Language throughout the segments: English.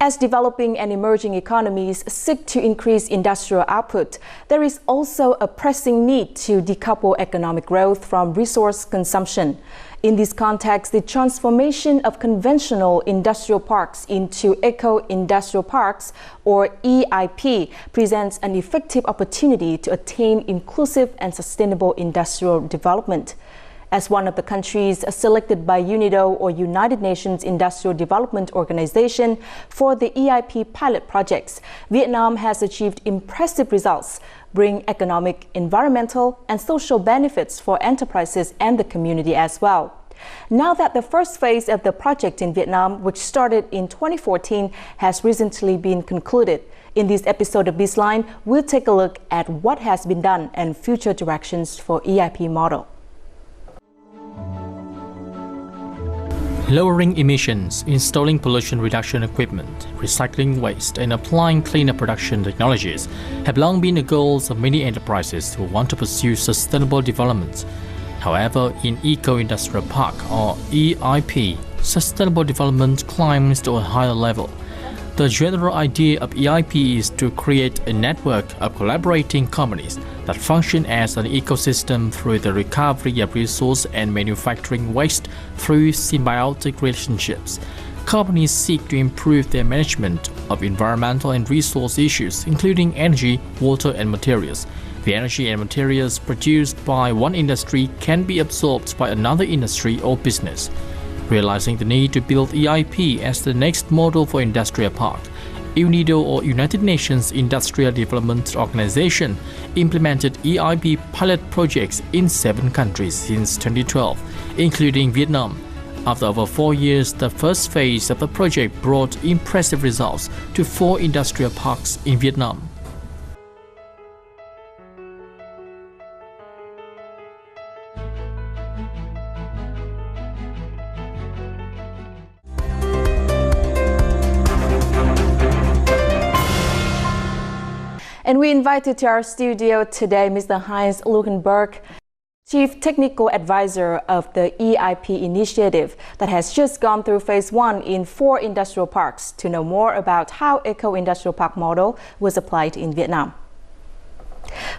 As developing and emerging economies seek to increase industrial output, there is also a pressing need to decouple economic growth from resource consumption. In this context, the transformation of conventional industrial parks into eco-industrial parks, or EIP, presents an effective opportunity to attain inclusive and sustainable industrial development. As one of the countries selected by UNIDO, or United Nations Industrial Development Organization, for the EIP pilot projects, Vietnam has achieved impressive results, bringing economic, environmental, and social benefits for enterprises and the community as well. Now that the first phase of the project in Vietnam, which started in 2014, has recently been concluded, in this episode of BizLine, we'll take a look at what has been done and future directions for EIP model. Lowering emissions, installing pollution reduction equipment, recycling waste, and applying cleaner production technologies have long been the goals of many enterprises who want to pursue sustainable development. However, in Eco-Industrial Park, or EIP, sustainable development climbs to a higher level. The general idea of EIP is to create a network of collaborating companies that function as an ecosystem through the recovery of resource and manufacturing waste through symbiotic relationships. Companies seek to improve their management of environmental and resource issues, including energy, water, and materials. The energy and materials produced by one industry can be absorbed by another industry or business. Realizing the need to build EIP as the next model for industrial park, UNIDO, or United Nations Industrial Development Organization, implemented EIP pilot projects in 7 countries since 2012, including Vietnam. After over 4 years, the first phase of the project brought impressive results to 4 industrial parks in Vietnam. And we invited to our studio today Mr. Heinz Luckenberg, Chief Technical Advisor of the EIP initiative that has just gone through phase 1 in 4 industrial parks, to know more about how Eco-Industrial Park model was applied in Vietnam.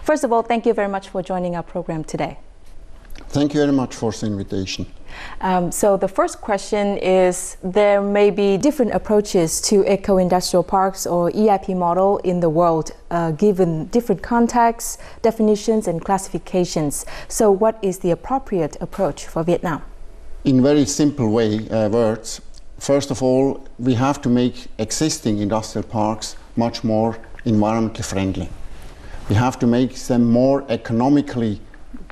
First of all, thank you very much for joining our program today. Thank you very much for the invitation. So the first question is, there may be different approaches to eco-industrial parks or EIP model in the world, given different contexts, definitions, and classifications. So what is the appropriate approach for Vietnam? In very simple words, first of all, we have to make existing industrial parks much more environmentally friendly. We have to make them more economically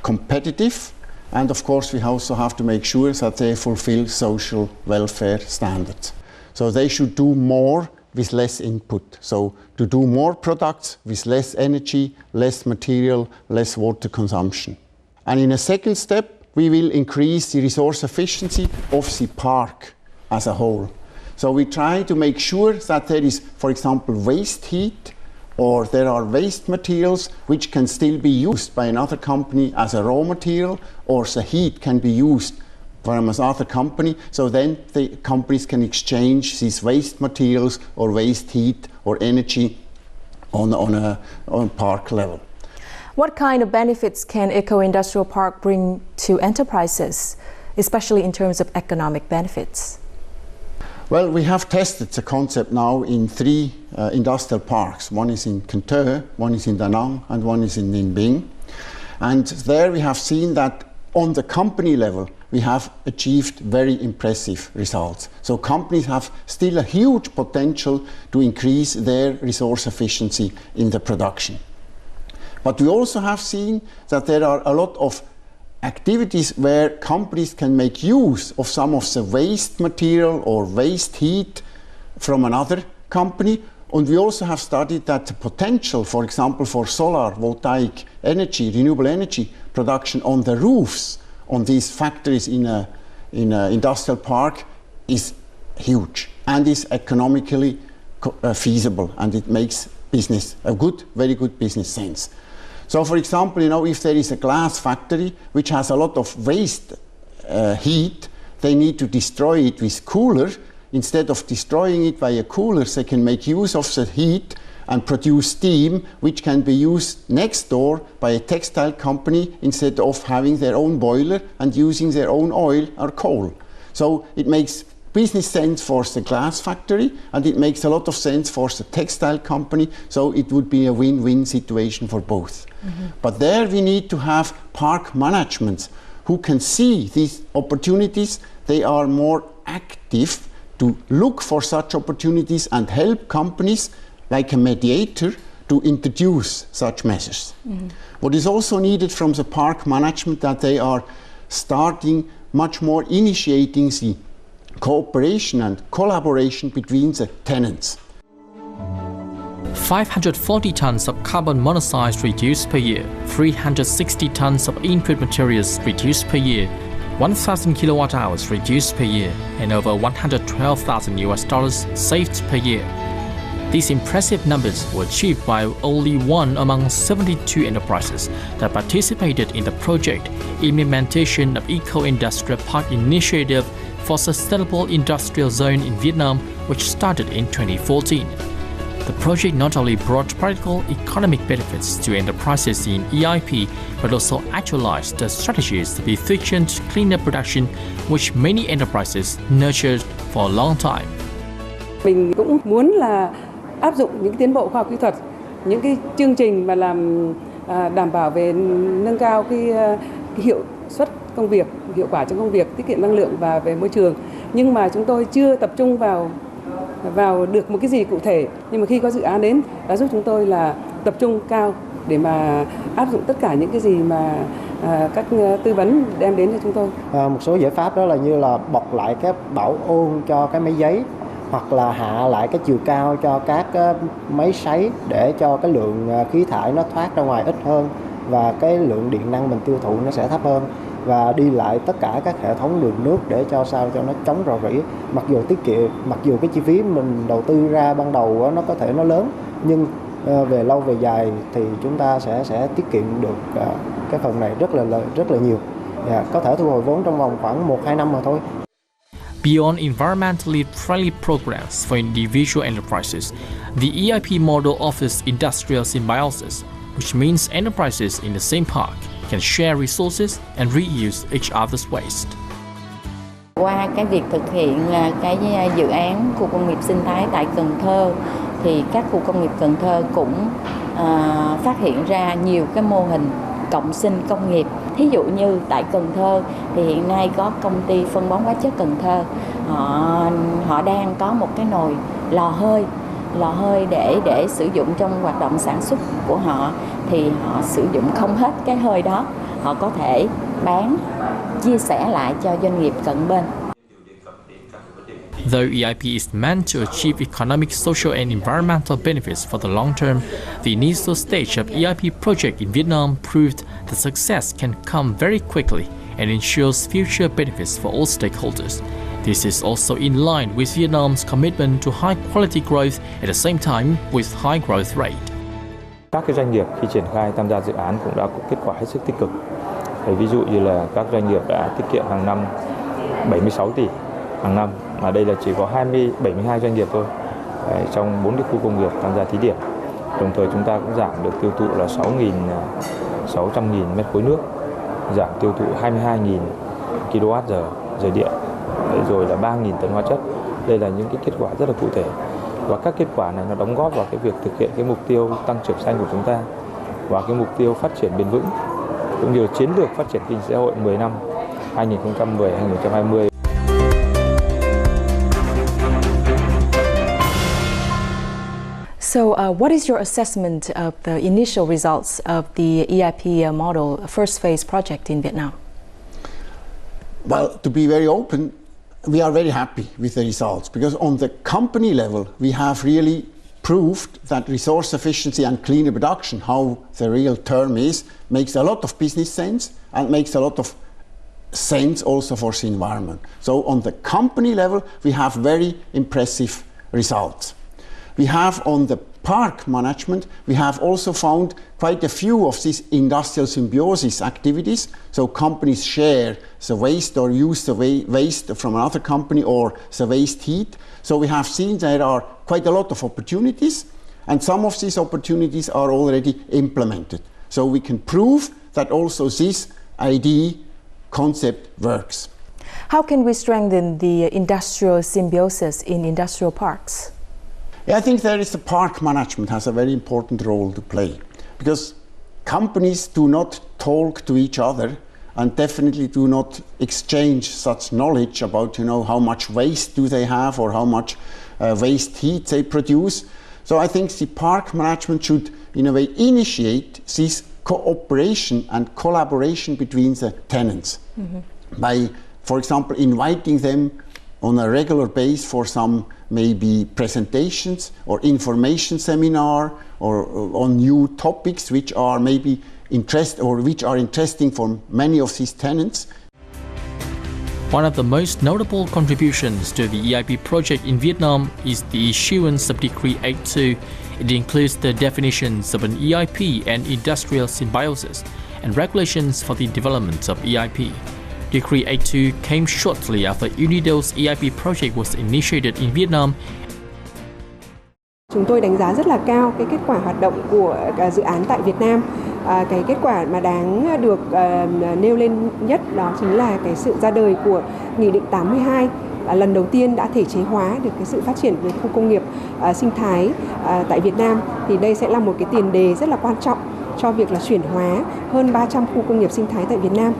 competitive, and of course we also have to make sure that they fulfill social welfare standards. So they should do more with less input. So to do more products with less energy, less material, less water consumption. And in a second step, we will increase the resource efficiency of the park as a whole. So we try to make sure that there is, for example, waste heat, or there are waste materials which can still be used by another company as a raw material, or the heat can be used from another company, so then the companies can exchange these waste materials or waste heat or energy on park level. What kind of benefits can Eco-Industrial Park bring to enterprises, especially in terms of economic benefits? Well, we have tested the concept now in 3 industrial parks. One is in Cần Thơ, one is in Da Nang, and one is in Ninh Binh. And there we have seen that on the company level, we have achieved very impressive results. So companies have still a huge potential to increase their resource efficiency in the production. But we also have seen that there are a lot of activities where companies can make use of some of the waste material or waste heat from another company. And we also have studied that the potential, for example, for solar voltaic energy, renewable energy production on the roofs on these factories in an industrial park is huge and is economically feasible, and it makes business a very good business sense. So for example, if there is a glass factory which has a lot of waste heat, they need to destroy it with cooler instead of destroying it via coolers, they can make use of the heat and produce steam, which can be used next door by a textile company instead of having their own boiler and using their own oil or coal. So it makes business sense for the glass factory, and it makes a lot of sense for the textile company, so it would be a win-win situation for both. But there we need to have park managements who can see these opportunities. They are more active to look for such opportunities and help companies like a mediator to introduce such measures. What is also needed from the park management, that they are starting much more initiating the cooperation and collaboration between the tenants. 540 tons of carbon monoxide reduced per year, 360 tons of input materials reduced per year, 1,000 kilowatt hours reduced per year, and over $112,000 saved per year. These impressive numbers were achieved by only one among 72 enterprises that participated in the project implementation of Eco-Industrial Park Initiative for Sustainable Industrial Zone in Vietnam, which started in 2014. The project not only brought practical economic benefits to enterprises in EIP, but also actualized the strategies of efficient, cleaner production, which many enterprises nurtured for a long time. Mình cũng muốn là áp dụng những tiến bộ khoa học kỹ thuật, những cái chương trình mà làm đảm bảo về nâng cao cái hiệu suất công việc, hiệu quả trong công việc, tiết kiệm năng lượng và về môi trường. Nhưng mà chúng tôi chưa tập trung vào được một cái gì cụ thể. Nhưng mà khi có dự án đến, đã giúp chúng tôi là tập trung cao để mà áp dụng tất cả những cái gì mà các tư vấn đem đến cho chúng tôi. Một số giải pháp đó là như là bọc lại cái bảo ôn cho cái máy giấy, hoặc là hạ lại cái chiều cao cho các máy sấy để cho cái lượng khí thải nó thoát ra ngoài ít hơn và cái lượng điện năng mình tiêu thụ nó sẽ thấp hơn, và đi lại tất cả các hệ thống đường nước để cho sao cho nó chống rò rỉ. Mặc dù tiết kiệm, mặc dù cái chi phí mình đầu tư ra ban đầu nó có thể nó lớn, nhưng về lâu về dài thì chúng ta sẽ tiết kiệm được cái phần này rất là nhiều. Có thể thu hồi vốn trong vòng khoảng 1-2 năm mà thôi. Beyond environmentally friendly programs for individual enterprises, the EIP model offers industrial symbiosis, which means enterprises in the same park can share resources and reuse each other's waste. Qua cái việc thực hiện cái dự án khu công nghiệp sinh thái tại Cần Thơ, thì các khu công nghiệp Cần Thơ cũng phát hiện ra nhiều cái mô hình cộng sinh công nghiệp. Thí dụ như tại Cần Thơ thì hiện nay có công ty phân bón hóa chất Cần Thơ, họ đang có một cái nồi lò hơi để sử dụng trong hoạt động sản xuất của họ, thì họ sử dụng không hết cái hơi đó, họ có thể bán, chia sẻ lại cho doanh nghiệp cận bên. Though EIP is meant to achieve economic, social and environmental benefits for the long term, the initial stage of EIP project in Vietnam proved that success can come very quickly and ensures future benefits for all stakeholders. This is also in line with Vietnam's commitment to high quality growth at the same time with high growth rate. Các cái doanh nghiệp khi triển khai tham gia dự án cũng đã có kết quả hết sức tích cực. Ví dụ như là các doanh nghiệp đã tiết kiệm hàng năm 76 tỷ hàng năm, mà đây là chỉ có 72 doanh nghiệp thôi trong 4 cái khu công nghiệp tham gia thí điểm. Đồng thời chúng ta cũng giảm được tiêu thụ là 600.000 mét khối nước, giảm tiêu thụ 22.000 kWh điện, rồi là 3.000 tấn hóa chất. Đây là những cái kết quả rất là cụ thể. Và các kết quả này nó đóng góp vào cái việc thực hiện cái mục tiêu tăng trưởng xanh của chúng ta và cái mục tiêu phát triển bền vững, cũng như chiến lược phát triển kinh tế xã hội 10 năm 2010-2020. So what is your assessment of the initial results of the EIP model first phase project in Vietnam? Well, to be very open, we are very happy with the results, because on the company level we have really proved that resource efficiency and cleaner production, how the real term is, makes a lot of business sense and makes a lot of sense also for the environment. So on the company level we have very impressive results. We have on the park management, we have also found quite a few of these industrial symbiosis activities. So companies share the waste or use the waste from another company or the waste heat. So we have seen there are quite a lot of opportunities, and some of these opportunities are already implemented. So we can prove that also this idea concept works. How can we strengthen the industrial symbiosis in industrial parks? Yeah, I think there is the park management has a very important role to play, because companies do not talk to each other and definitely do not exchange such knowledge about, how much waste do they have or how much waste heat they produce. So I think the park management should, in a way, initiate this cooperation and collaboration between the tenants by, for example, inviting them on a regular basis for some maybe presentations or information seminar or on new topics which are maybe interesting for many of these tenants. One of the most notable contributions to the EIP project in Vietnam is the issuance of Decree 82. It includes the definitions of an EIP and industrial symbiosis and regulations for the development of EIP. Decree 82 came shortly after UNIDO's EIP project was initiated in Vietnam. Chúng tôi đánh giá rất là cao cái kết quả hoạt động của dự án tại Việt Nam. Cái kết quả mà đáng được nêu lên nhất đó chính là cái sự ra đời của Nghị định 82. Lần đầu tiên đã thể chế hóa được cái sự phát triển về khu công nghiệp sinh thái tại Việt Nam. Thì đây sẽ là một cái tiền đề rất là quan trọng cho việc là chuyển hóa hơn 300 khu công nghiệp sinh thái tại Việt Nam.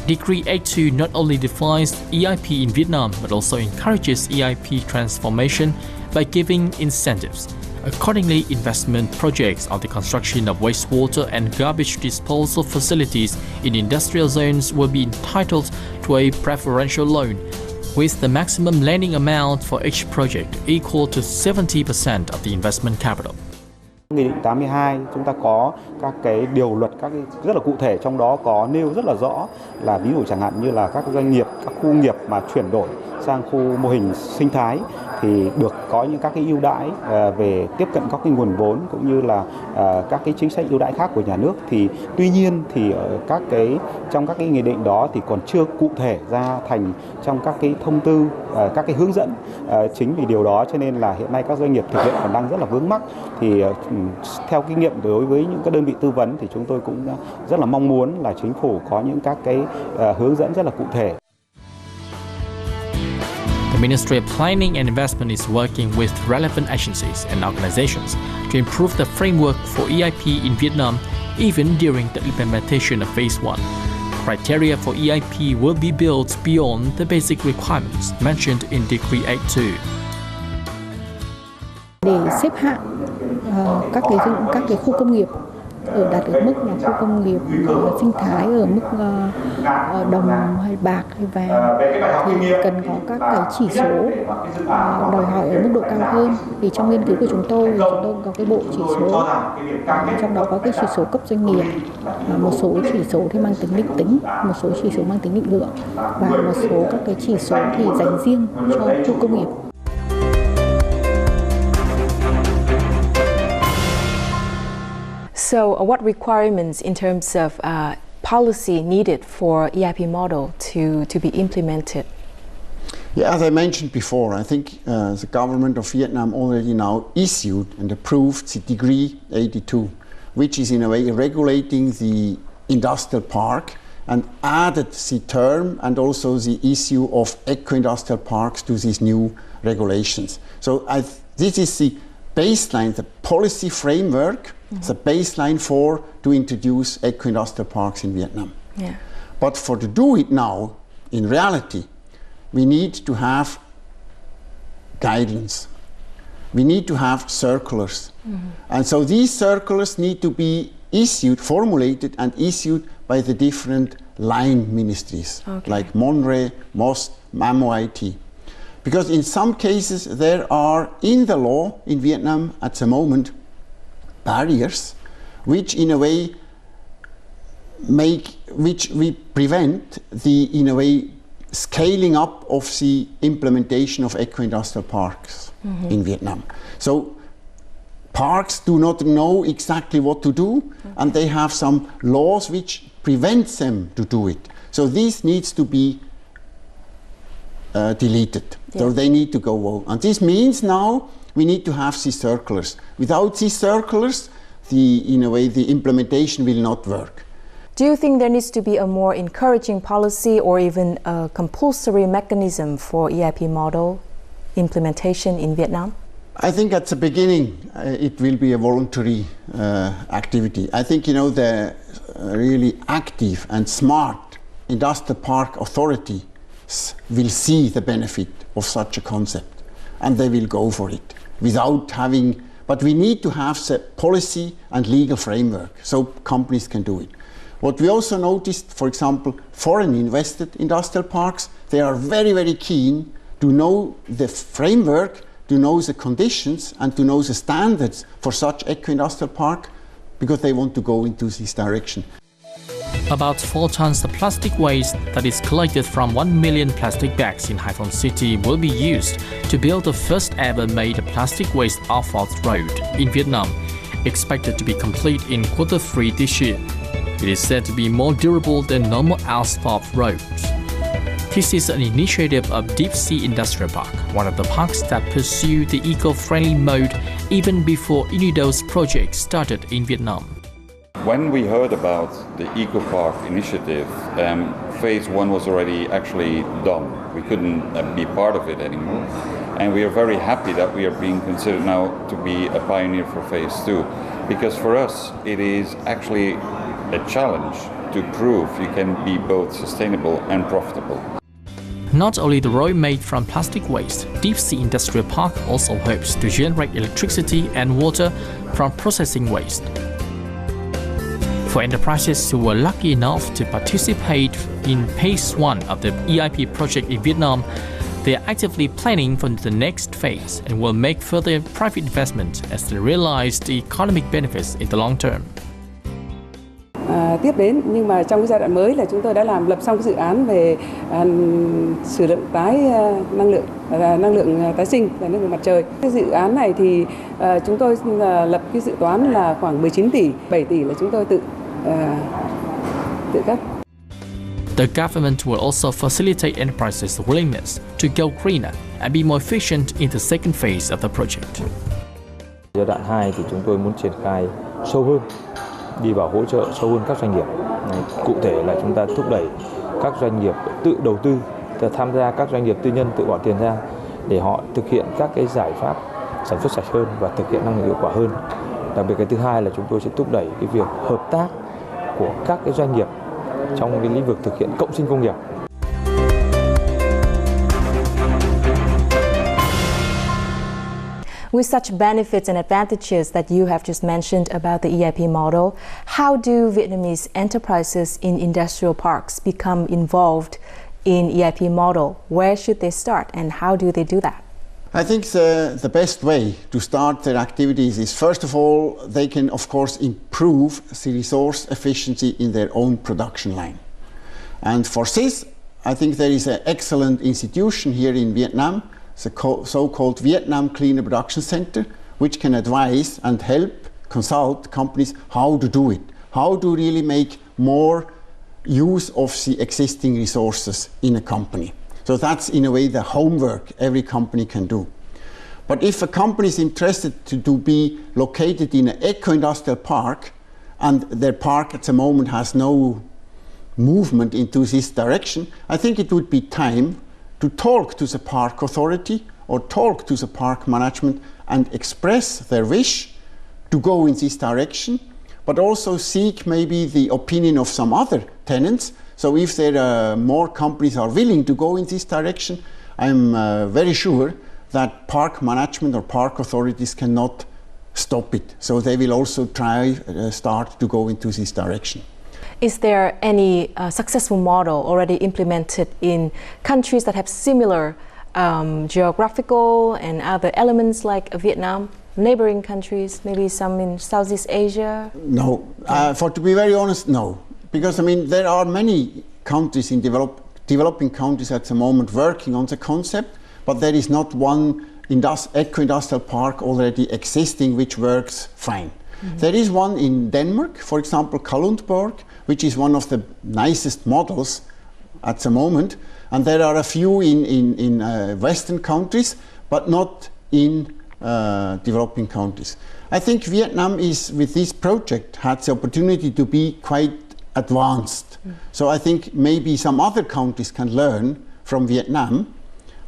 Decree 82 not only defines EIP in Vietnam but also encourages EIP transformation by giving incentives. Accordingly, investment projects on the construction of wastewater and garbage disposal facilities in industrial zones will be entitled to a preferential loan, with the maximum lending amount for each project equal to 70% of the investment capital. Nghị định 82 chúng ta có các cái điều luật rất là cụ thể, trong đó có nêu rất là rõ là ví dụ chẳng hạn như là các doanh nghiệp, các khu nghiệp mà chuyển đổi sang khu mô hình sinh thái thì được có những các cái ưu đãi về tiếp cận các cái nguồn vốn cũng như là các cái chính sách ưu đãi khác của nhà nước. Thì tuy nhiên thì trong các cái nghị định đó thì còn chưa cụ thể ra thành trong các cái thông tư, các cái hướng dẫn. Chính vì điều đó cho nên là hiện nay các doanh nghiệp thực hiện còn đang rất là vướng mắc. Thì theo kinh nghiệm đối với những các đơn vị tư vấn thì chúng tôi cũng rất là mong muốn là chính phủ có những các cái hướng dẫn rất là cụ thể. The Ministry of Planning and Investment is working with relevant agencies and organizations to improve the framework for EIP in Vietnam, even during the implementation of Phase 1. Criteria for EIP will be built beyond the basic requirements mentioned in Decree 82. Để xếp hạng các cái khu công nghiệp đạt ở mức là khu công nghiệp sinh thái ở mức đồng hay bạc hay vàng thì cần có các cái chỉ số đòi hỏi ở mức độ cao hơn. Thì trong nghiên cứu của chúng tôi có cái bộ chỉ số, trong đó có cái chỉ số cấp doanh nghiệp, một số chỉ số thì mang tính định tính, một số chỉ số mang tính định lượng và một số các cái chỉ số thì dành riêng cho khu công nghiệp. So what requirements in terms of policy needed for EIP model to be implemented? Yeah, as I mentioned before, I think the government of Vietnam already now issued and approved the Decree 82, which is in a way regulating the industrial park and added the term and also the issue of eco-industrial parks to these new regulations. So this is the baseline, the policy framework, the baseline to introduce eco-industrial parks in Vietnam. Yeah. But to do it now, in reality, we need to have guidelines. We need to have circulars. And so these circulars need to be formulated and issued by the different line ministries, like MONRE, MOST, MAMOIT. Because in some cases there are in the law in Vietnam at the moment barriers which in a way prevent the in a way scaling up of the implementation of eco-industrial parks in Vietnam. So parks do not know exactly what to do, and they have some laws which prevent them to do it. So this needs to be deleted. Yeah. So they need to go on. And this means now we need to have these circulars. Without these circulars, in a way, the implementation will not work. Do you think there needs to be a more encouraging policy or even a compulsory mechanism for EIP model implementation in Vietnam? I think at the beginning it will be a voluntary activity. I think, you know, the really active and smart industrial park authorities will see the benefit of such a concept and they will go for it without having, but we need to have the policy and legal framework so companies can do it. What we also noticed, for example, foreign invested industrial parks, they are very, very keen to know the framework, to know the conditions and to know the standards for such eco-industrial park because they want to go into this direction. About 4 tons of plastic waste that is collected from 1 million plastic bags in Hai Phong City will be used to build the first ever made plastic waste asphalt road in Vietnam, expected to be complete in Q3 this year. It is said to be more durable than normal asphalt roads. This is an initiative of Deep Sea Industrial Park, one of the parks that pursue the eco-friendly mode even before UNIDO's project started in Vietnam. When we heard about the Eco Park initiative, phase 1 was already actually done. We couldn't be part of it anymore. And we are very happy that we are being considered now to be a pioneer for phase 2. Because for us, it is actually a challenge to prove you can be both sustainable and profitable. Not only the road made from plastic waste, Deep Sea Industrial Park also hopes to generate electricity and water from processing waste. For enterprises who were lucky enough to participate in phase 1 of the EIP project in Vietnam, they are actively planning for the next phase and will make further private investment as they realize the economic benefits in the long term. Tiếp đến, nhưng mà trong cái giai đoạn mới là chúng tôi đã lập xong cái dự án về sử dụng năng lượng tái sinh và năng lượng mặt trời. Cái dự án này thì chúng tôi lập cái dự toán là khoảng 19 tỷ, 7 tỷ là chúng tôi tự cấp. The government will also facilitate enterprises' willingness to go greener and be more efficient in the second phase of the project. Giai đoạn 2 thì chúng tôi muốn triển khai sâu hơn, đi vào hỗ trợ sâu hơn các doanh nghiệp. Cụ thể là chúng ta thúc đẩy các doanh nghiệp tự đầu tư, tham gia các doanh nghiệp tư nhân tự bỏ tiền ra để họ thực hiện các cái giải pháp sản xuất sạch hơn và thực hiện năng lượng hiệu quả hơn. Đặc biệt cái thứ hai là chúng tôi sẽ thúc đẩy cái việc hợp tác của các cái doanh nghiệp trong cái lĩnh vực thực hiện cộng sinh công nghiệp. With such benefits and advantages that you have just mentioned about the EIP model, how do Vietnamese enterprises in industrial parks become involved in EIP model? Where should they start and how do they do that? I think the best way to start their activities is, first of all, they can of course improve the resource efficiency in their own production line. And for this, I think there is an excellent institution here in Vietnam, the so-called Vietnam Cleaner Production Center, which can advise and help consult companies how to do it, how to really make more use of the existing resources in a company. So that's in a way the homework every company can do. But if a company is interested to be located in an eco-industrial park and their park at the moment has no movement into this direction, I think it would be time to talk to the park authority or talk to the park management and express their wish to go in this direction, but also seek maybe the opinion of some other tenants. So if there are more companies are willing to go in this direction, I'm very sure that park management or park authorities cannot stop it. So they will also start to go into this direction. Is there any successful model already implemented in countries that have similar geographical and other elements like Vietnam, neighboring countries, maybe some in Southeast Asia? No, to be very honest, no. Because I mean, there are many countries in developing countries at the moment working on the concept, but there is not one eco-industrial park already existing which works fine. There is one in Denmark, for example, Kalundborg, which is one of the nicest models at the moment, and there are a few in Western countries, but not in developing countries. I think Vietnam is, with this project, had the opportunity to be quite advanced. So I think maybe some other countries can learn from Vietnam,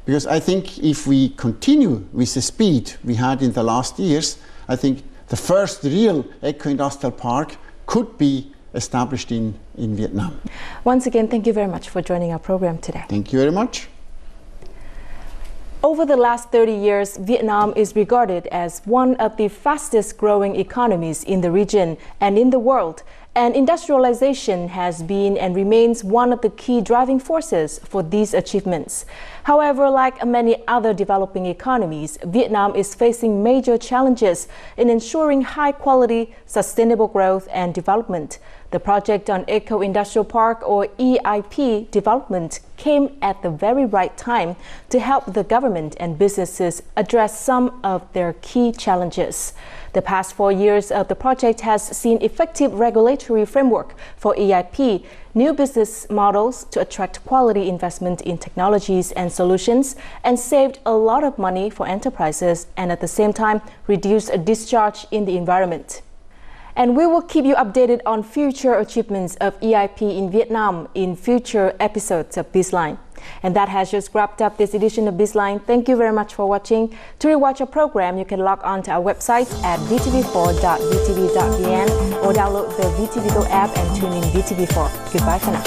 because I think if we continue with the speed we had in the last years, I think the first real eco-industrial park could be established in Vietnam. Once again, thank you very much for joining our program today. Thank you very much. Over the last 30 years, Vietnam is regarded as one of the fastest growing economies in the region and in the world. And industrialization has been and remains one of the key driving forces for these achievements. However, like many other developing economies, Vietnam is facing major challenges in ensuring high quality, sustainable growth and development. The project on Eco-Industrial Park, or EIP, development came at the very right time to help the government and businesses address some of their key challenges. The past 4 years of the project has seen effective regulatory framework for EIP, new business models to attract quality investment in technologies and solutions, and saved a lot of money for enterprises and at the same time reduced a discharge in the environment. And we will keep you updated on future achievements of EIP in Vietnam in future episodes of BizLine. And that has just wrapped up this edition of BizLine. Thank you very much for watching. To rewatch our program, you can log on to our website at vtv4.vtv.vn or download the VTV Go app and tune in VTV4. Goodbye for now.